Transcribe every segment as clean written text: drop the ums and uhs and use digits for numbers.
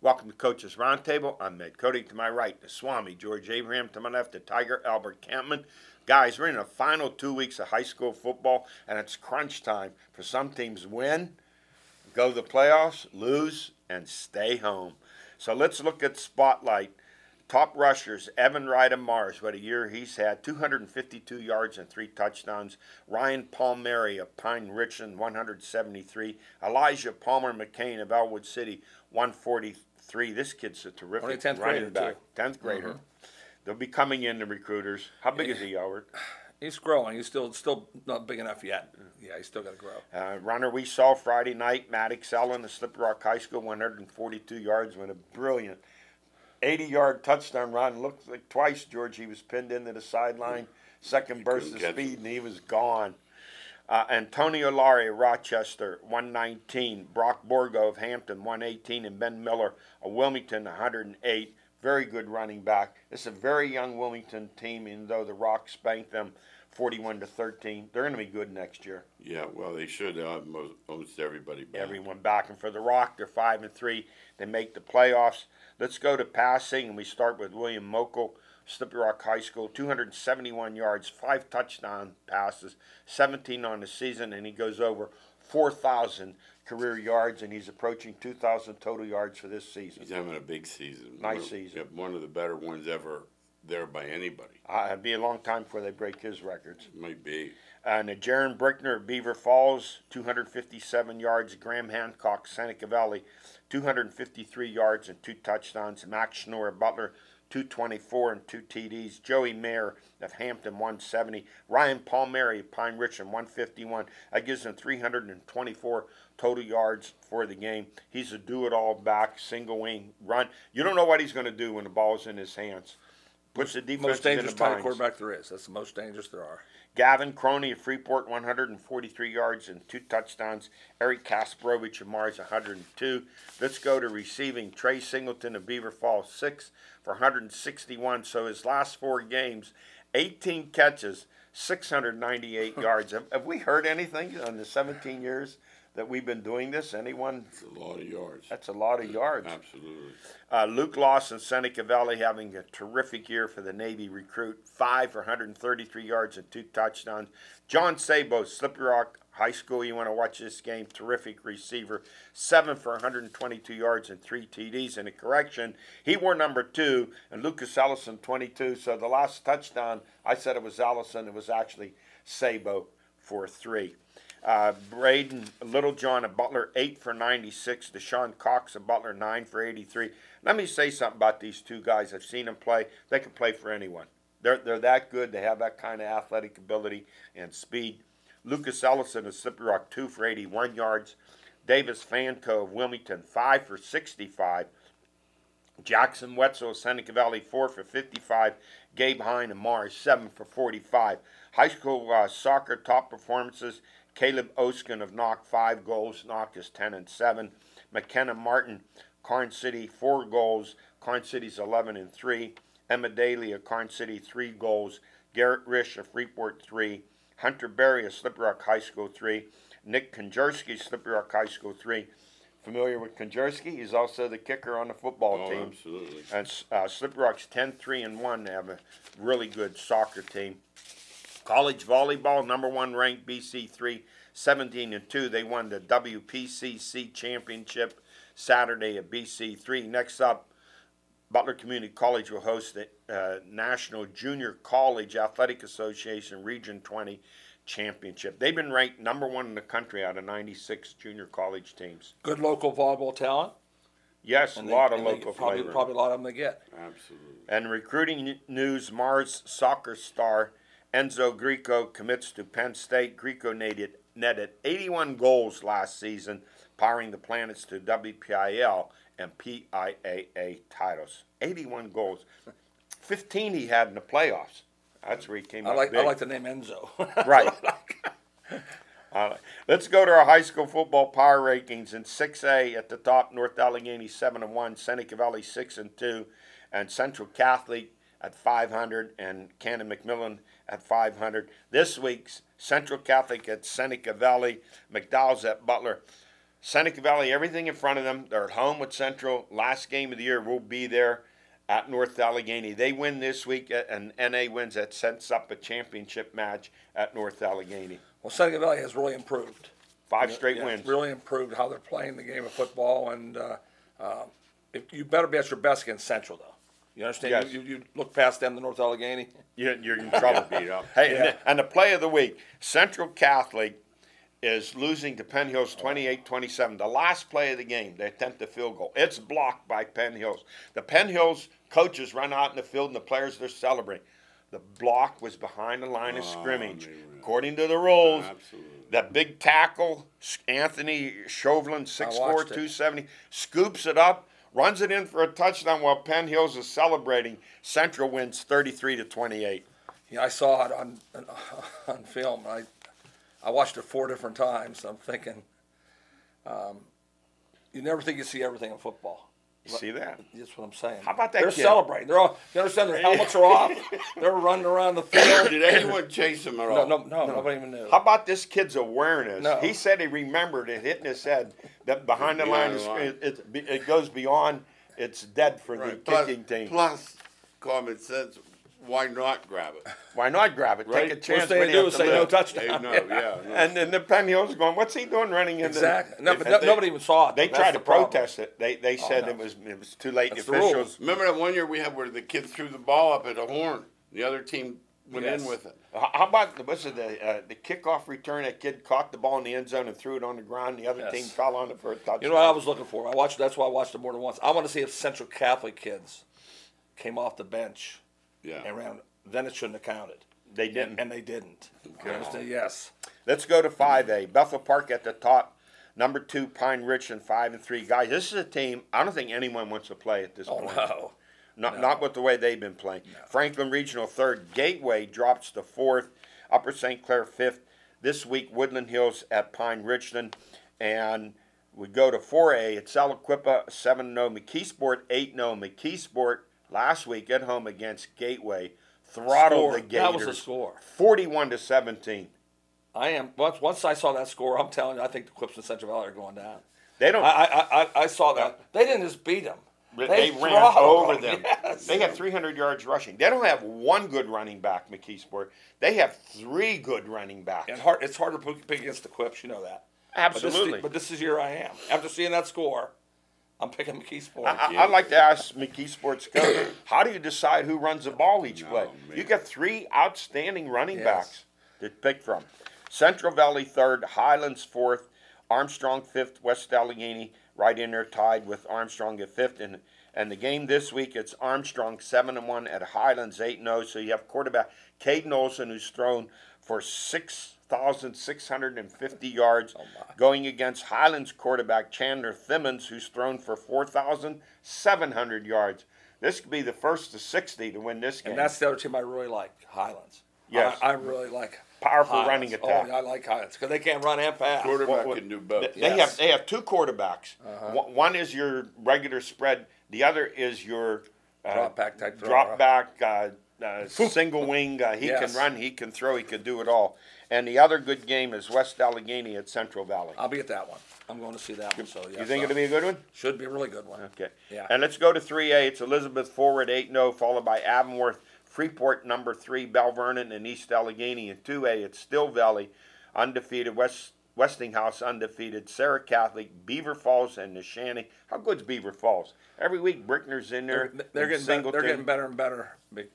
Welcome to Coach's Roundtable. I'm Ed Codi. To my right, the Swami, George Abraham. To my left, the Tiger, Albert Campman. Guys, we're in the final 2 weeks of high school football, and it's crunch time. For some teams, win, go to the playoffs, lose, and stay home. So let's look at Spotlight. Top rushers, Evan Wright of Mars, what a year he's had, 252 yards and 3 touchdowns. Ryan Palmieri of Pine Richland, 173. Elijah Palmer McCain of Elwood City, 143. This kid's a terrific running back. 10th grader. They'll be coming in, the recruiters. How big is he, Albert? He's growing. He's still not big enough yet. Yeah, he's still got to grow. Runner we saw Friday night, Maddox Ellen of Slippery Rock High School, 142 yards, with a brilliant 80-yard touchdown run. Looked like twice, George, he was pinned into the sideline. Second burst of speed, and he was gone. Antonio Lari of Rochester, 119. Brock Borgo of Hampton, 118. And Ben Miller of Wilmington, 108. Very good running back. It's a very young Wilmington team, even though the Rock spanked them 41-13. They're going to be good next year. Yeah, well, they should have almost everybody back. Everyone back. And for the Rock, they're 5-3. They make the playoffs. Let's go to passing, and we start with William Mokel, Slippery Rock High School, 271 yards, 5 touchdown passes, 17 on the season, and he goes over 4,000 career yards, and he's approaching 2,000 total yards for this season. He's having a big season. Nice season. One of the better ones ever there by anybody. It'd be a long time before they break his records. Might be. And Jaron Brickner of Beaver Falls, 257 yards. Graham Hancock, Seneca Valley, 253 yards and 2 touchdowns. Max Schnorr of Butler, 224 and 2 TDs. Joey Mayer of Hampton, 170. Ryan Palmieri of Pine Richland, 151. That gives him 324 total yards for the game. He's a do-it-all back, single wing run. You don't know what he's going to do when the ball's in his hands. Puts the defense most dangerous in the binds. quarterback there is. That's the most dangerous there are. Gavin Croney of Freeport, 143 yards and 2 touchdowns. Eric Kasparovich of Mars, 102. Let's go to receiving. Trey Singleton of Beaver Falls, 6 for 161. So his last 4 games, 18 catches, 698 yards. Have we heard anything in the 17 years that we've been doing this? Anyone? That's a lot of yards. That's a lot of yards. Absolutely. Luke Lawson, Seneca Valley, having a terrific year for the Navy recruit. 5 for 133 yards and 2 touchdowns. John Sabo, Slippery Rock High School. You want to watch this game. Terrific receiver. 7 for 122 yards and 3 TDs. And a correction, he wore number 2, and Lucas Ellison, 22. So the last touchdown, I said it was Ellison. It was actually Sabo for 3. Braden Littlejohn of Butler, 8 for 96. Deshaun Cox of Butler, 9 for 83. Let me say something about these two guys. I've seen them play. They can play for anyone. They're that good. They have that kind of athletic ability and speed. Lucas Ellison of Slippery Rock, 2 for 81 yards. Davis Fanco of Wilmington, 5 for 65. Jackson Wetzel of Seneca Valley, 4 for 55. Gabe Hine of Mars, 7 for 45. High school soccer top performances. Caleb Oskin of Knock, 5 goals. Knock is 10-7. McKenna Martin, Carn City, 4 goals. Carn City's 11-3. Emma Daly of Carn City, 3 goals. Garrett Risch of Freeport, 3. Hunter Berry of Slippery Rock High School, 3. Nick Konjerski, Slippery Rock High School, 3. Familiar with Konjerski? He's also the kicker on the football team. Absolutely. And Slippery Rock's 10-3-1. They have a really good soccer team. College volleyball, number 1 ranked BC3, 17-2. They won the WPCC championship Saturday at BC3. Next up, Butler Community College will host the National Junior College Athletic Association Region 20 championship. They've been ranked number 1 in the country out of 96 junior college teams. Good local volleyball talent. Yes, and a lot of local flavor. Probably a lot of them they get. Absolutely. And recruiting news, Mars soccer star Enzo Greco commits to Penn State. Greco netted 81 goals last season, powering the Planets to WPIL and PIAA titles. 81 goals. 15 he had in the playoffs. That's where he came up big. I like the name Enzo. Right. Let's go to our high school football power rankings. In 6A at the top, North Allegheny 7-1, Seneca Valley 6-2, and Central Catholic at 500, and Cannon McMillan at 500. This week's Central Catholic at Seneca Valley, McDowell's at Butler. Seneca Valley, everything in front of them. They're at home with Central. Last game of the year will be there at North Allegheny. They win this week, and NA wins. That sets up a championship match at North Allegheny. Well, Seneca Valley has really improved. 5 straight wins. Really improved how they're playing the game of football, and if you better be at your best against Central, though. You understand? Yes. You look past them to North Allegheny. You're in trouble. Beat up. Hey, Yeah. and the play of the week, Central Catholic is losing to Penn Hills 28-27. The last play of the game, they attempt a field goal. It's blocked by Penn Hills. The Penn Hills coaches run out in the field, and the players, they're celebrating. The block was behind the line of scrimmage. According to the rules, Absolutely. that big tackle, Anthony Chauvelin, 6'4", watched it. 270, scoops it up, runs it in for a touchdown while Penn Hills is celebrating. Central wins 33-28. Yeah, I saw it on film. I watched it 4 different times. I'm thinking, you never think you see everything in football. You see that? That's what I'm saying. How about that They're kid? celebrating. They're all. You understand? Their helmets are off. They're running around the field. Did anyone chase him at all? No, nobody even knew. How about this kid's awareness? No. He said he remembered it hitting his head. That behind the line, Behind the line. it goes beyond. It's dead for Right. the kicking team. Plus, common sense, why not grab it? Why not grab it? Right. Take a chance. Worst thing when they you do have is to say no live. touchdown. No, yeah. No. And then the Penn Hills are going, what's he doing running in Exactly. the... No, but If they- nobody even saw it. They That's tried the to problem. protest it. They said no. it was too late. That's The the officials... rules. Remember that one year we had where the kid threw the ball up at a horn? The other team went Yes. in with it. How about the kickoff return? That kid caught the ball in the end zone and threw it on the ground. The other Yes. team fell on it for a touchdown. You know what I was looking for? That's why I watched it more than once. I want to see if Central Catholic kids came off the bench Yeah. and ran. Then it shouldn't have counted. They didn't. And they didn't. You understand? Yes. Let's go to 5A. Bethel Park at the top. Number 2, Pine Ridge, and 5 and 3. Guys, this is a team I don't think anyone wants to play at this Oh point. no. Not with the way they've been playing. Franklin Regional 3rd. Gateway drops to 4th. Upper St. Clair 5th. This week, Woodland Hills at Pine Richland. And we go to 4A. It's Aliquippa 7-0. McKeesport 8-0. McKeesport last week at home against Gateway throttled Score. the Gators. That was the score. 41-17. I am. Once I saw that score, I'm telling you, I think the Clips in Central Valley are going down. They don't. I saw that. They didn't just beat them. They ran throttled over them. Yes. They have 300 yards rushing. They don't have one good running back, McKeesport. They have 3 good running backs. And it's hard to pick against the Clips. You know that. Absolutely. But this is year I am. After seeing that score, I'm picking McKeesport. I'd like to ask McKeesport's coach, how do you decide who runs the ball each play? man. You got 3 outstanding running Yes. backs to pick from. Central Valley 3rd, Highlands 4th, Armstrong 5th, West Allegheny right in there tied with Armstrong at 5th. And the game this week, it's Armstrong 7-1 at Highlands 8-0. So you have quarterback Caden Olson, who's thrown for 6,650 yards, going against Highlands quarterback Chandler Thimmons, who's thrown for 4,700 yards. This could be the first to 60 to win this game. And that's the other team I really like, Highlands. Yes. I really like Powerful Highlands. running attack. Oh, yeah, I like Highlands because they can't run and pass. Quarterback Well, can do both. They Yes. have 2 quarterbacks. One is your regular spread. The other is your Drop back type thrower. drop back, single wing. He Yes. can run, he can throw, he can do it all. And the other good game is West Allegheny at Central Valley. I'll be at that one. I'm going to see that one. So yes, You think it'll be a good one? should be a really good one. Okay. Yeah. And let's go to 3A. It's Elizabeth Forward 8-0, followed by Avonworth, Freeport number 3, Bell Vernon, and East Allegheny. In 2A, it's Still Valley, undefeated, Westinghouse undefeated, Sarah Catholic, Beaver Falls, and Neshannock. How good's Beaver Falls? Every week, Brickner's in there. They're and getting better and better. They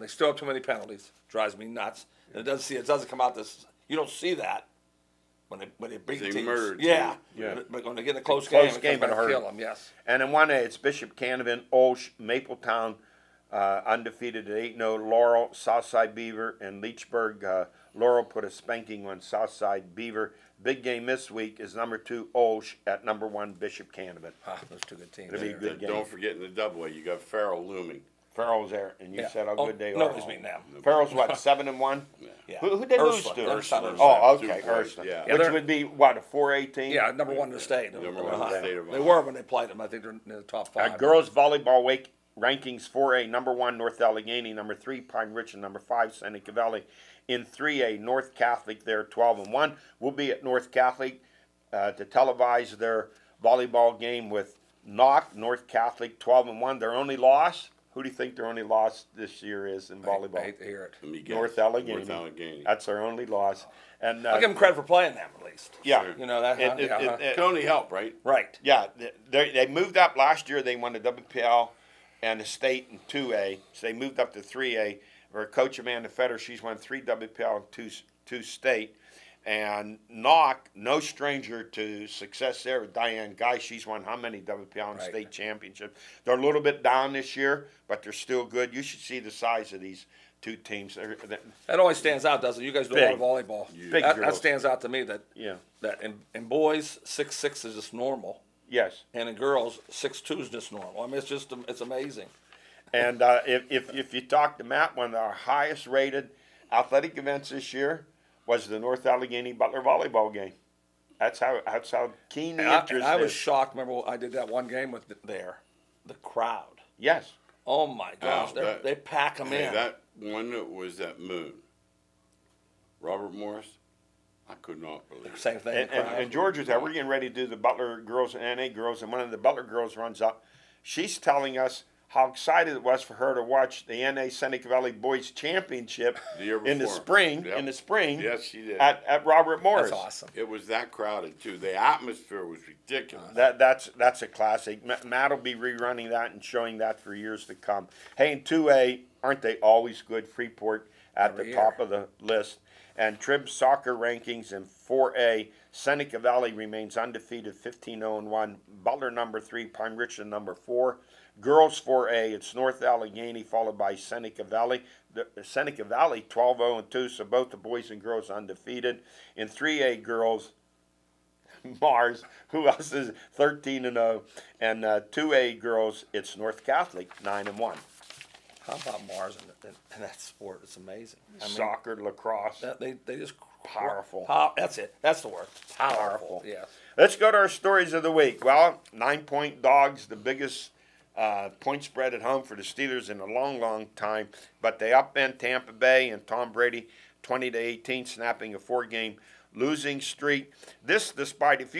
still have too many penalties. Drives me nuts. And it doesn't come out this. You don't see that when they beat They teams. murder Yeah. Yeah. But when they get in a close Close game, game, it comes it'll back and hurt. kill them. Yes. And in 1A, it's Bishop Canavan, Olsh, Mapletown, undefeated at 8-0, Laurel, Southside Beaver, and Leechburg. Laurel put a spanking on Southside Beaver. Big game this week is number 2, Olsh, at number 1, Bishop Canavan. Those 2 good teams. It'll be a good game. Don't forget in the double A, you got Farrell looming. Farrell's there, and you Yeah. said how good they are. Nobody's beating them. Farrell's what, 7-1? Yeah. Who'd they lose Ursula. to? Ursula. Oh, okay, 2 points, Ursula. yeah. Yeah, Which they're- would be, what, a 4A team? Yeah, number 1 in the state. Number 1 in the state of They Ohio. were when they played them. I think they're in the top 5. Girls volleyball rankings 4A, number 1, North Allegheny, number 3, Pine Ridge, and number 5, Seneca Valley. In 3A, North Catholic there, 12-1. We'll be at North Catholic to televise their volleyball game with Knock, North Catholic, 12-1. Their only loss. Who do you think their only loss this year is in volleyball? I hate to hear it. Let me guess. North Allegheny. North Allegheny. That's their only loss. And I'll give them credit for playing them at least. yeah, Sure. You know that. Can only help, right? Right. yeah, they moved up last year. They won the WPL and the state in 2A, so they moved up to 3A. Where Coach Amanda Fetter, she's won 3 WPL and two state. And Knock, no stranger to success there with Diane Guy. She's won how many WPL and state championships? They're a little bit down this year, but they're still good. You should see the size of these two teams. That always stands out, doesn't it? You guys do a lot of volleyball. Big That girls. stands out to me that Yeah. that in boys 6'6" is just normal, Yes. and in girls 6'2" is just normal. I mean, it's amazing. And if you talk to Matt, one of our highest rated athletic events this year was the North Allegheny Butler volleyball game. That's how keen the interest And I was is. shocked. Remember, I did that one game with the crowd. Yes. Oh my gosh, they pack them Hey, in. that one that was at Moon. Robert Morris, I could not believe it. Same thing. And George was there. We're getting ready to do the Butler girls and NA girls, and one of the Butler girls runs up. She's telling us how excited it was for her to watch the NA Seneca Valley Boys Championship The year in the before. spring. Yep. In the spring, Yes, she did. at Robert Morris. That's awesome. It was that crowded too. The atmosphere was ridiculous. That's a classic. Matt will be rerunning that and showing that for years to come. Hey, in 2A, aren't they always good? Freeport at Every the year. top of the list. And Trib soccer rankings in 4A, Seneca Valley remains undefeated, 15-0-1. Butler number 3, Pine Richland number 4. Girls 4A, it's North Allegheny followed by Seneca Valley. Seneca Valley 12-0-2, so both the boys and girls undefeated. In 3A girls, Mars, who else is 13-0, and 2A girls, it's North Catholic 9-1. How about Mars in that sport? It's amazing. I mean, Soccer, lacrosse, they just powerful. That's it. That's the word. Powerful. Yes. Let's go to our stories of the week. Well, 9-point dogs, the biggest point spread at home for the Steelers in a long, long time, but they upend Tampa Bay and Tom Brady 20-18, snapping a 4-game losing streak. This, despite if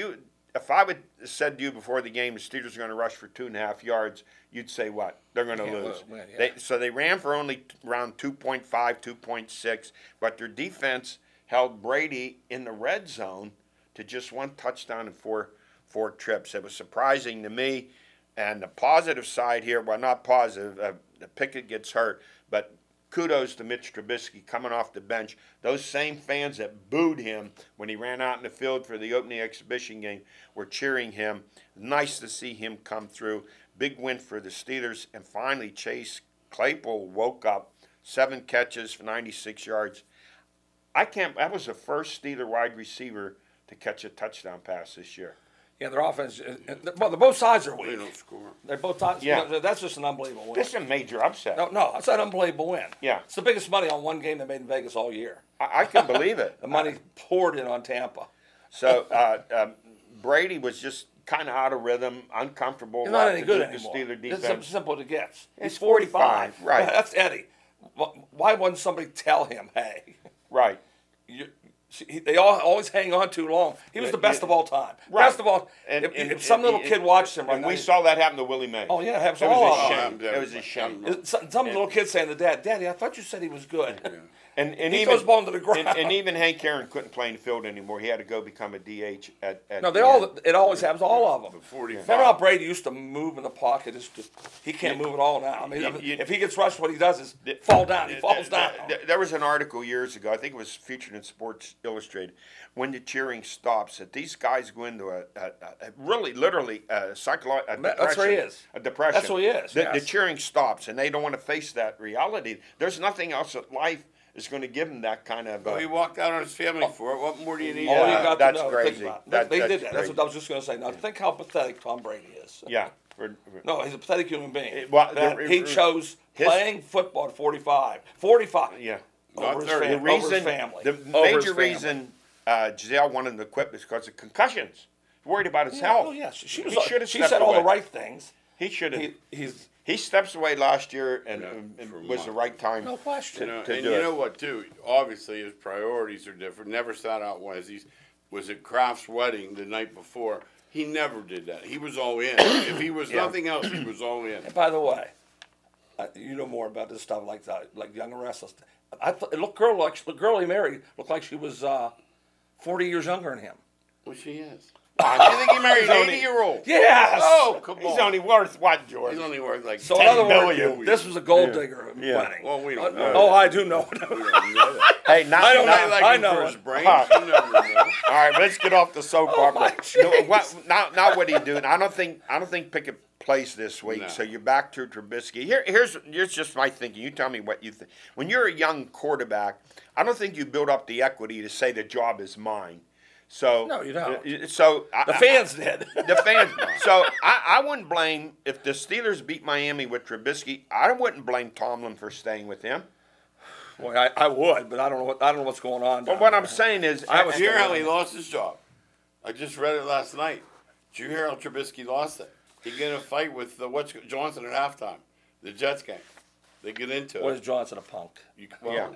I would have said to you before the game the Steelers are going to rush for 2.5 yards, you'd say what? They're going to lose. Win, yeah. So they ran for only around 2.5, 2.6, but their defense held Brady in the red zone to just 1 touchdown and four trips. It was surprising to me. And the positive side here, well, not positive, Pickett gets hurt, but kudos to Mitch Trubisky coming off the bench. Those same fans that booed him when he ran out in the field for the opening exhibition game were cheering him. Nice to see him come through. Big win for the Steelers. And finally, Chase Claypool woke up. 7 catches for 96 yards. That was the first Steeler wide receiver to catch a touchdown pass this year. Yeah, their offense. Well, both sides are They weak. don't score. They're both sides. Yeah. You know, that's just an unbelievable win. This is a major upset. No, it's an unbelievable win. Yeah. It's the biggest money on one game they made in Vegas all year. I can believe it. The money poured in on Tampa. So Brady was just kind of out of rhythm, uncomfortable. He's not any to good the anymore. Steeler It's defense. simple as it gets. It's He's 45. 45, right. That's Eddie. Why wouldn't somebody tell him, hey, Right. they always hang on too long. He was the best of all time. Right. Best of all. If some little kid watched him right and now, we saw that happen to Willie May. oh, yeah, it happens It all was of a them. shame. It was a shame. Some little kid saying to Dad, Daddy, I thought you said he was good. And He even throws the ball into the ground. And even Hank Aaron couldn't play in the field anymore. He had to go become a DH at No, the end. it always happens, all of them. The 45. Remember how Brady used to move in the pocket? He can't move at all now. I mean, You- if he gets rushed, what he does is fall down. He falls down. There was an article years ago, I think it was featured in Sports Illustrated, when the cheering stops, that these guys go into a really, literally, a depression. That's where he is. A depression. That's where he is, The yes. cheering stops, and they don't want to face that reality. There's nothing else in life is going to give them that kind of... Well, he walked out on his family for it. What more do you need? All you Yeah, got that's to know, crazy. think about it. That- They that's did that. That's crazy. what I was just going to say. Now, think how pathetic Tom Brady is. Yeah. No, he's a pathetic human being. Well, That he chose his- playing football at 45. 45. Yeah. Over his, Not 30. fam- The over his reason, family. the Over his major family. reason Giselle wanted him to quit was because of concussions. Worried about his Yeah, health. oh, yes. She He was. should have She stepped said all the away. right things. He should have. He's He steps away last year, and, Yeah, and for was the right time. no question. You know, to and do you it. know what, too? Obviously, his priorities are different. Never sat out one. He's was at Kraft's wedding the night before. He never did that. He was all in. If he was nothing else, he was all in. And by the way, you know more about this stuff like that, like Young and Restless. I thought the girl he married looked like she was 40 years younger than him. Well, she is. Oh, you think he married an 80-year-old? Yes. Oh, come on. He's only worth what, George? He's only worth like So in 10 other words, million. this was a gold digger wedding. Well, we don't know. Oh, I do know. We don't know that. Hey, not, I don't not- I like I him know for it. his brains. You never know. All right, let's get off the soap opera. my Now what are you doing? I don't think Pickett plays this week. No. So you're back to Trubisky. Here's just my thinking. You tell me what you think. When you're a young quarterback, I don't think you build up the equity to say the job is mine. So No, you don't. So The fans did. the fans. So I wouldn't blame if the Steelers beat Miami with Trubisky. I wouldn't blame Tomlin for staying with him. Boy, I would, but I don't know what's going on. But down what there. I'm saying is, Did you hear how he lost his job? I just read it last night. Did you hear how Trubisky lost it? He get in a fight with Johnson at halftime. The Jets game. They get into What it. is Johnson a punk? Yeah.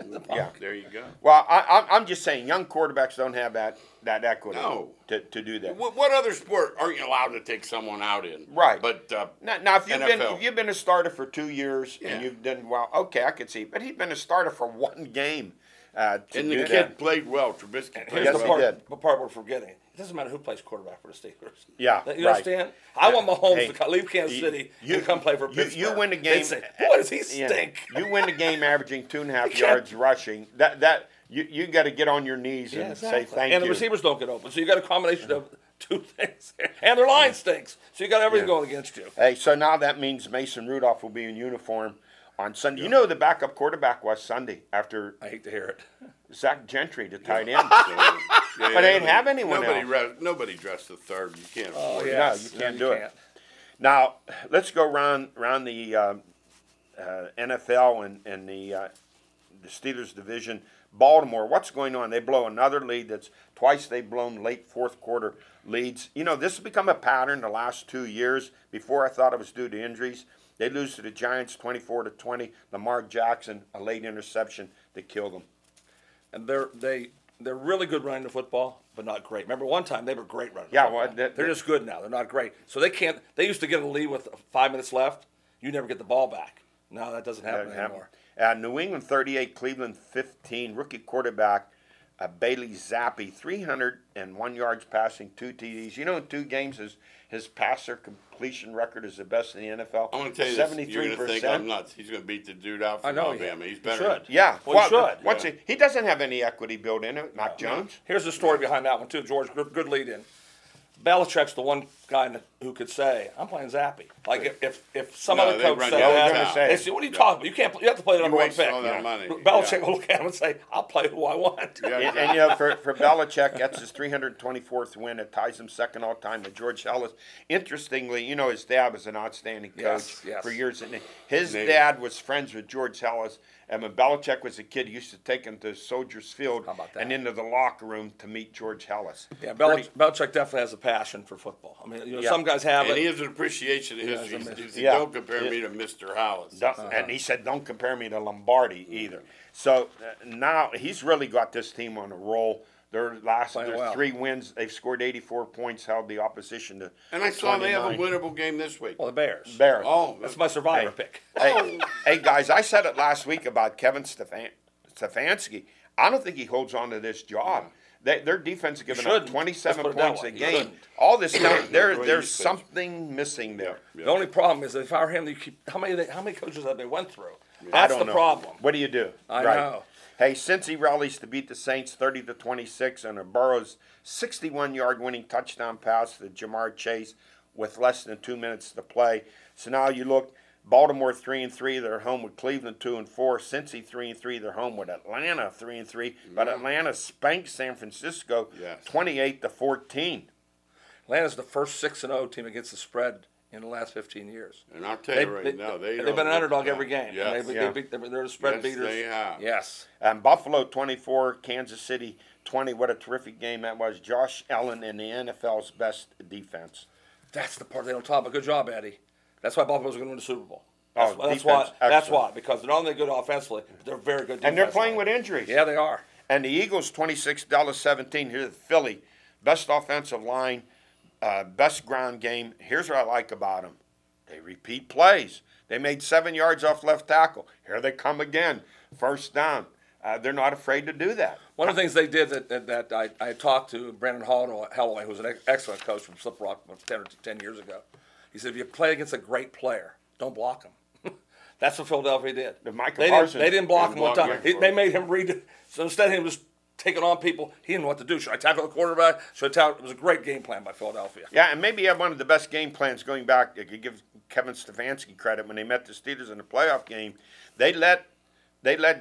There you go. Well, I'm just saying, young quarterbacks don't have that equity No. to do that. What other sport aren't you allowed to take someone out in? Right. But Now, if NFL. you've been a starter for 2 years Yeah. and you've done well, okay, I could see. But he's been a starter for one game. and the do kid that. played well. Trubisky played Here's Yes, the he well. did. part we're forgetting. It doesn't matter who plays quarterback for the Steelers. Yeah, You right. understand? I want Mahomes Hey, to leave Kansas City and come play for Pittsburgh. You win the They'd game. say, boy, does he Yeah. stink. You win the game averaging 2.5 can't- yards rushing. That you got to get on your knees Yeah, and exactly. say thank and you. the receivers don't get open. So you got a combination of two things. And their line stinks. So you got everything going against you. Hey, so now that means Mason Rudolph will be in uniform on Sunday. You know who the backup quarterback was Sunday after I hate to hear it. Zach Gentry, the tight end. Yeah, But they didn't have anyone Nobody dressed the third. You can't. Oh, afford it. yeah. you can't do it. Now let's go around the NFL and the Steelers division. Baltimore, what's going on? They blow another lead. That's twice they've blown late fourth quarter leads. You know, this has become a pattern the last 2 years. Before I thought it was due to injuries. They lose to the Giants 24-20. Lamar Jackson, a late interception that killed them. And they're really good running the football, but not great. Remember one time they were great running the Yeah, football. well, they're just good now. They're not great. So they can't. They used to get a lead with 5 minutes left. You never get the ball back. No, that doesn't happen anymore. New England 38, Cleveland 15. Rookie quarterback Bailey Zappi, 301 yards passing, 2 TDs. You know, in 2 games, his passer completion record is the best in the NFL. I'm going to tell you this. You're going to think I'm nuts. He's going to beat the dude out from Alabama. He's better. Should. Yeah. Well, he should. He doesn't have any equity built in it, Mac Jones. Here's the story behind that one, too, George. Good lead in. Belichick's the one guy who could say, "I'm playing Zappy." Like if some other they coach run said you out. that, Say they it. say, "What are you talking about? You can't. You have to play the number one wasted pick." all that money. Belichick Yeah. will look at him and say, "I'll play who I want." Yeah. And you know, for Belichick, that's his 324th win. It ties him second all time to George Ellis. Interestingly, you know, his dad was an outstanding coach Yes. for years. And his Navy. dad was friends with George Ellis. And when Belichick was a kid, he used to take him to Soldiers Field How about that? and into the locker room to meet George Ellis. Yeah, Belichick definitely has a passion for football. I mean, Yeah. some guys have And he it. has an appreciation of history. Yeah, He said, yeah. don't compare me to Mr. Hollis. And he said, don't compare me to Lombardi either. So now he's really got this team on a roll. Their Playing well. 3 wins, they've scored 84 points, held the opposition to And I saw they have a 29. winnable game this week. Well, the Bears. Bears. Oh, That's my survivor pick. Hey, guys, I said it last week about Kevin Stefanski. I don't think he holds on to this job. Their defense is giving up shouldn't. 27 Let's put it that points way. a You game. shouldn't. All this time, there's defense. something missing there. Yeah. The only problem is that if I were him, you keep, how many coaches have they went through? I That's don't the know. problem. What do you do? I know. Hey, Cincy rallies to beat the Saints 30-26 on a Burrow's 61-yard winning touchdown pass to Jamar Chase with less than 2 minutes to play. So now you look, Baltimore 3-3, they're home with Cleveland 2-4. Cincy 3-3, they're home with Atlanta 3-3. But Atlanta spanked San Francisco 28-14. Atlanta's the first 6-0 team against the spread in the last 15 years. And I'll tell you right now, they've been an underdog every game. Yes. And they're the spread Yes, beaters. they have. Yes. And Buffalo 24, Kansas City 20. What a terrific game that was. Josh Allen in the NFL's best defense. That's the part they don't talk about. Good job, Eddie. That's why Buffalo's going to win the Super Bowl. Oh, That's defense, why. That's excellent. why. Because they're not only good offensively, but they're very good defensively. And they're playing with injuries. Yeah, they are. And the Eagles 26, Dallas 17. Here's Philly best offensive line, best ground game. Here's what I like about them. They repeat plays. They made 7 yards off left tackle. Here they come again. First down. They're not afraid to do that. One of the things they did that I talked to Brandon Holloway, who's an excellent coach from Slip Rock 10 years ago. He said, if you play against a great player, don't block him. That's what Philadelphia did. They didn't block him one time. They made him read it. So instead of him just taking on people, he didn't know what to do. Should I tackle the quarterback? Should I tackle? It was a great game plan by Philadelphia. Yeah, and maybe you have one of the best game plans going back. You could give Kevin Stefanski credit when they met the Steelers in the playoff game. They let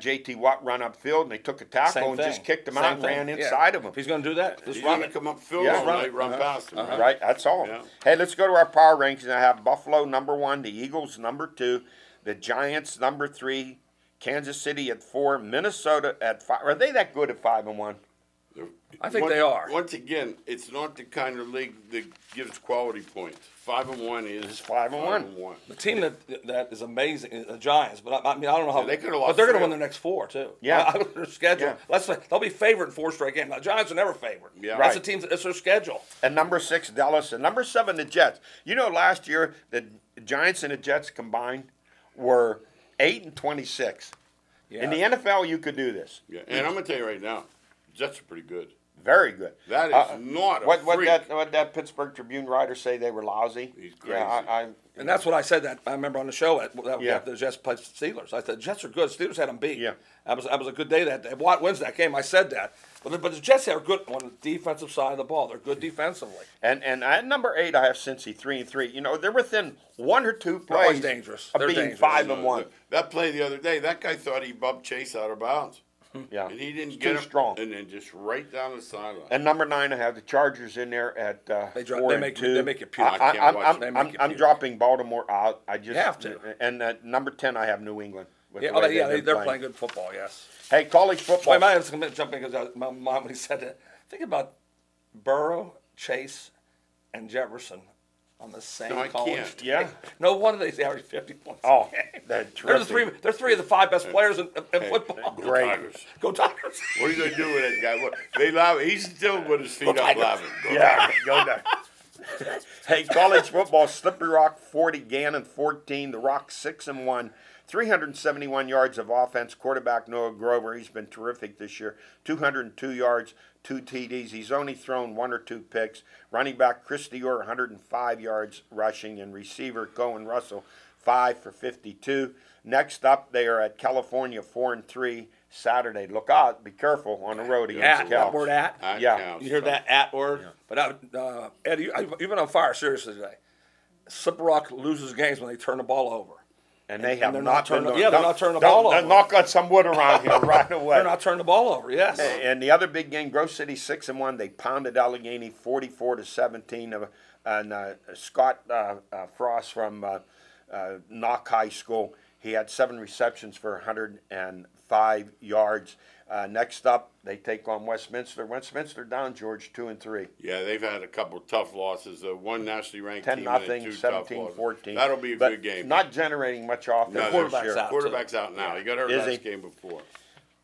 J.T. Watt run upfield, and they took a tackle and just kicked him out and ran inside of him. If he's going to do that, just He's run going it. to come upfield and run past him. Right, that's all. Yeah. Hey, let's go to our power rankings. I have Buffalo number 1, the Eagles number 2, the Giants number 3, Kansas City at 4, Minnesota at 5. Are they that good at 5-1? I think they are. Once again, it's not the kind of league that gives quality points. 5-1 is 5-1. The team that is amazing is the Giants, but I mean I don't know how they could have lost. But they're going to 3. win their next 4 too. Yeah, I look at their schedule. Yeah. Let's say they'll be favored in 4 straight games. The Giants are never favored. Yeah. That's the team. It's their schedule. And number 6, Dallas, and number 7, the Jets. You know, last year the Giants and the Jets combined were 8-26. Yeah. In the NFL, you could do this. Yeah, and I'm going to tell you right now, Jets are pretty good. Very good. That is not a freak. What that Pittsburgh Tribune writer say they were lousy? He's crazy. Yeah, And that's what I said. That I remember on the show that the Jets played the Steelers. I said Jets are good. Steelers had them beat. Yeah. That was a good day that day. Watt wins that game. I said that. But the Jets are good on the defensive side of the ball. They're good defensively. And at number 8, I have Cincy 3-3. You know, they're within 1 or 2 They're always plays dangerous. of They're being dangerous. 5-1. That play the other day, that guy thought he bumped Chase out of bounds. Yeah, And he didn't It's get too him. strong. And then just right down the sideline. And number 9, I have the Chargers in there at 4 and 2. They make you puke. I can't watch them. I'm dropping Baltimore out. I just You have to. And number 10, I have New England. with Yeah, the way they've been they're playing good football. Yes. Hey, college football. Wait, I was going to jump in because my mom when he said that. Think about Burrow, Chase, and Jefferson on the same No, I college can't. team. Yeah. No wonder they average 50 points. Oh, a game. they're They're the terrific. they're 3 of the 5 best players in football. Go Great. Tigers. Go Tigers. What are you going to do with that guy? What, they laugh. He's still with his feet up Tigers. laughing. Go Yeah, go there. Hey, college football, Slippery Rock 40, Gannon 14, The Rock 6-1, 371 yards of offense. Quarterback Noah Grover, he's been terrific this year. 202 yards, 2 TDs. He's only thrown 1 or 2 picks. Running back Chris Dior, 105 yards rushing, and receiver Cohen Russell, 5 for 52. Next up, they are at California 4-3 Saturday. Look out, be careful on the road against Cal. That word at. That Yeah. counts. You hear that at word? Yeah. But Ed, you've been on fire seriously today. Slippery Rock loses games when they turn the ball over. And they have they're not not been turning. Yeah, they're not turning the ball over. Knock on some wood around here right away. They're not turning the ball over. Yes. And the other big game, Grove City 6-1. They pounded Allegheny 44-17. And Scott Frost from Knock High School, he had 7 receptions for 105 yards. Next up, they take on Westminster. Westminster down, George, 2-3. Yeah, they've had a couple tough losses. One nationally ranked 10-0, team and then 2 tough 17-14. losses. That'll be a But good game. Not generating much offense. No, this quarterback's year. out. Quarterback's out now. He got hurt Is he? last game before.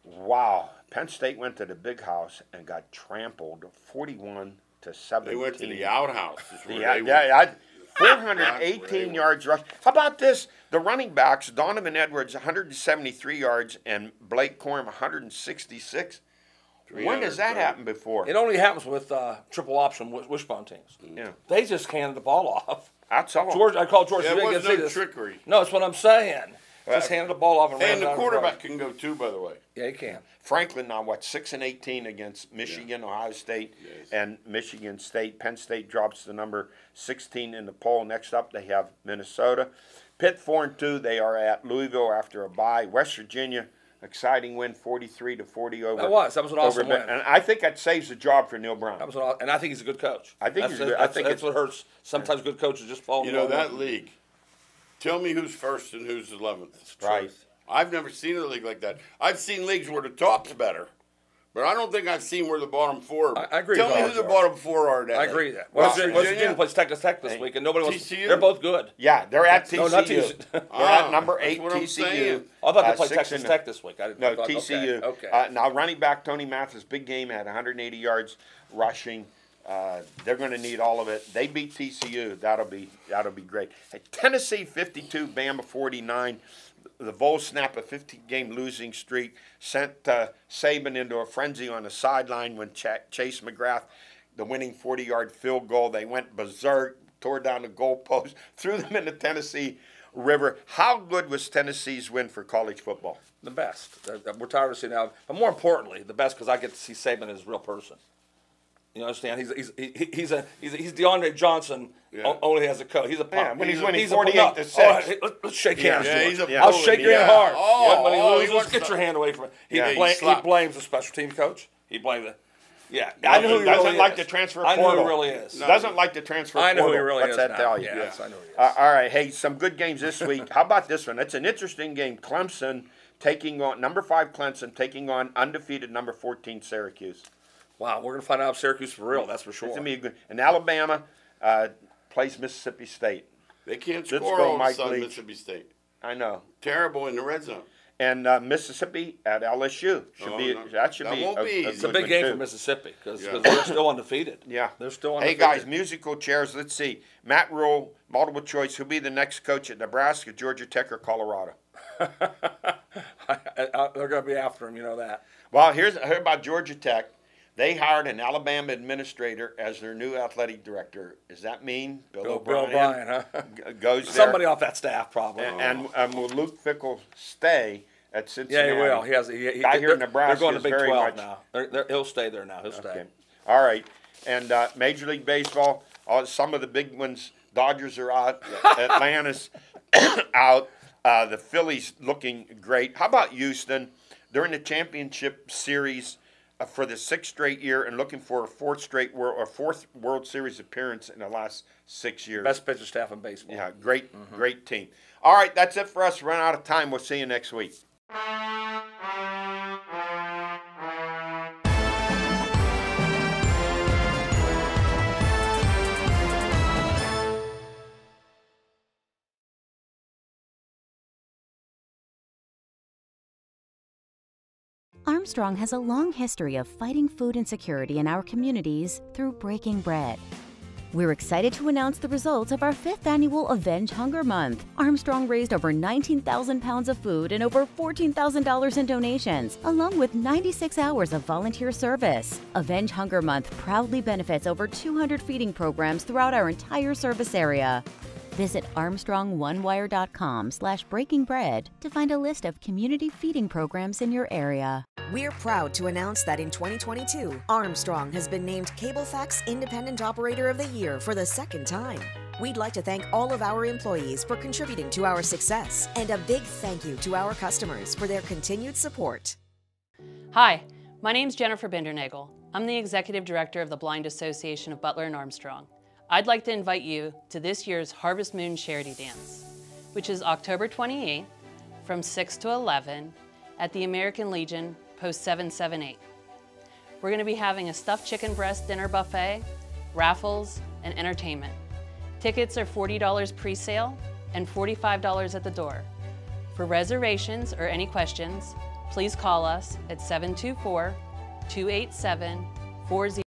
Wow. Penn State went to the big house and got trampled 41-17. They went to the outhouse. Is where Yeah, they went. yeah, 418 That's where they yards rush. How about this? The running backs, Donovan Edwards, 173 yards, and Blake Corum, 166. When does that happen before? It only happens with triple option wishbone teams. Yeah. They just handed the ball off. That's all. George, I call George. There you didn't was get to see no this. trickery. No, that's what I'm saying. Just handed the ball off and ran And the down quarterback road. can go too, by the way. Yeah, he can. Franklin now, 6-18 against Michigan, Ohio State, Yes. and Michigan State. Penn State drops to number 16 in the poll. Next up, they have Minnesota. Pitt 4-2. They are at Louisville after a bye. West Virginia, exciting win, 43-40 over. That was an awesome win. And I think that saves the job for Neil Brown. And I think he's a good coach. I think that's, he's good. That's, I think that's what hurts. Sometimes good coaches just fall. You know, that league. Tell me who's first and who's 11th. Right. I've never seen a league like that. I've seen leagues where the top's better, but I don't think I've seen where the bottom 4 are. I agree Tell with me all who the yours. bottom 4 are now. I agree with that. West West Virginia plays Texas Tech this week, and nobody wants. TCU? They're both good. Yeah, they're at TCU. No, not TCU. They're at number that's 8 what I'm TCU. saying. I thought they played 6 Texas and- Tech this week. I didn't. No, I thought, TCU. Okay. Now, running back Tony Mathis, big game, had 180 yards rushing. They're going to need all of it. They beat TCU. That'll be great. Hey, Tennessee 52, Bama 49. The Vols snap a 15-game losing streak, sent Saban into a frenzy on the sideline when Chase McGrath, the winning 40-yard field goal. They went berserk, tore down the goalpost, threw them in the Tennessee River. How good was Tennessee's win for college football? The best. We're tired of seeing now, but more importantly, the best because I get to see Saban as a real person. You understand? He's DeAndre Johnson. Yeah. Only has a coach. He's a punk. When he's winning 48-6. Let's shake hands. Yeah, I'll shake your hand hard. Oh, when he he loses, wants get to- your hand away from it. He slapped. blames the special team coach. He blames it. Yeah, I know who he doesn't like the transfer portal. I know who he really is. No. Doesn't like the transfer portal. I know who he really What's is. that now. tell you? Yes, I know who he is. All right. Hey, some good games this week. How about this one? It's an interesting game. Clemson taking on number 5 Clemson taking on undefeated number 14 Syracuse. Wow, we're gonna find out if Syracuse for real. That's for sure. It's gonna be a good. And Alabama plays Mississippi State. They can't Let's score go, all of a Mike sudden, Leach. Mississippi State. I know. Terrible in the red zone. And Mississippi at LSU that should be won't be easy. It's a good big one, game too. for Mississippi because Yeah. they're still undefeated. Yeah, They're still Hey undefeated. guys, musical chairs. Let's see. Matt Rule, multiple choice. Who'll be the next coach at Nebraska, Georgia Tech, or Colorado? They're going to be after him, you know that. Well, I heard about Georgia Tech. They hired an Alabama administrator as their new athletic director. Does that mean Bill O'Brien, huh? goes there? Somebody off that staff, probably. And will Luke Fickell stay at Cincinnati? Yeah, he will. He has. Guy here in Nebraska They're going to is Big very 12 much- now. He'll stay there now. He'll stay. Okay. All right. And Major League Baseball, some of the big ones, Dodgers are out, Atlanta's out, the Phillies looking great. How about Houston? They're in the championship series for the 6th straight year and looking for a 4th World Series appearance in the last 6 years. Best pitcher staff in baseball. Yeah, great team. All right, that's it for us. Run out of time. We'll see you next week. Armstrong has a long history of fighting food insecurity in our communities through breaking bread. We're excited to announce the results of our 5th annual Avenge Hunger Month. Armstrong raised over 19,000 pounds of food and over $14,000 in donations, along with 96 hours of volunteer service. Avenge Hunger Month proudly benefits over 200 feeding programs throughout our entire service area. Visit ArmstrongOneWire.com/breakingbread to find a list of community feeding programs in your area. We're proud to announce that in 2022, Armstrong has been named Cablefax Independent Operator of the Year for the 2nd time. We'd like to thank all of our employees for contributing to our success, and a big thank you to our customers for their continued support. Hi, my name's Jennifer Bindernagel. I'm the Executive Director of the Blind Association of Butler and Armstrong. I'd like to invite you to this year's Harvest Moon Charity Dance, which is October 28th from 6 to 11 at the American Legion, Post 778. We're going to be having a stuffed chicken breast dinner buffet, raffles, and entertainment. Tickets are $40 pre-sale and $45 at the door. For reservations or any questions, please call us at 724-287-40